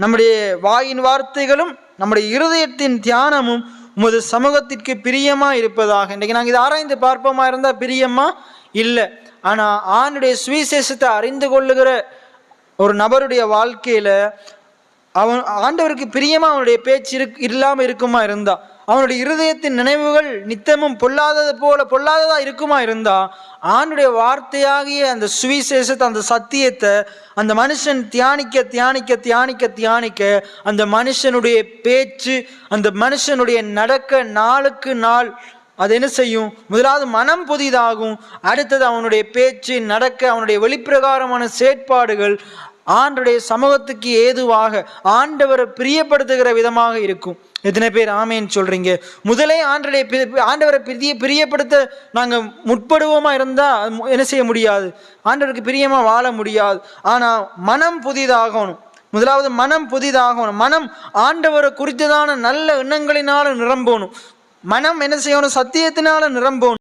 நம்முடைய வாயின் வார்த்தைகளும் நம்முடைய இருதயத்தின் தியானமும் உமது சமூகத்திற்கு பிரியமா இருப்பதாக. இன்றைக்கு நாங்கள் இதை ஆராய்ந்து பார்ப்போமா இருந்தால் பிரியமா இல்லை. ஆனால் ஆண்டுடைய சுவிசேஷத்தை அறிந்து கொள்ளுகிற ஒரு நபருடைய வாழ்க்கையில அவன் ஆண்டவருக்கு பிரியமா அவனுடைய பேச்சு இல்லாமல் இருக்குமா இருந்தா, அவனுடைய இருதயத்தின் நினைவுகள் நித்தமும் பொல்லாததா இருக்குமா இருந்தா, ஆண்டுடைய வார்த்தையாகிய அந்த சுவிசேஷத்தை, அந்த சத்தியத்தை அந்த மனுஷன் தியானிக்க தியானிக்க தியானிக்க தியானிக்க அந்த மனுஷனுடைய பேச்சு, அந்த மனுஷனுடைய நடக்க நாளுக்கு நாள் அது என்ன செய்யும்? முதலாவது மனம் புதிதாகும். அடுத்தது அவனுடைய பேச்சு நடக்க, அவனுடைய வெளிப்பிரகாரமான செயற்பாடுகள் ஆண்டுடைய சமூகத்துக்கு ஏதுவாக ஆண்டவரை பிரியப்படுத்துகிற விதமாக இருக்கும். எத்தனை பேர் ஆமேன்னு சொல்றீங்க? முதலே ஆண்டவரை பிரியப்படுத்த நாங்கள் முற்படுவோமா இருந்தால் என்ன செய்ய முடியாது? ஆண்டவருக்கு பிரியமா வாழ முடியாது. ஆனால் மனம் புதிதாகணும். முதலாவது மனம் புதிதாகணும். மனம் ஆண்டவரை குறித்ததான நல்ல எண்ணங்களினால நிரம்பணும். மனம் என்ன செய்யணும்? சத்தியத்தினால நிரம்பணும்.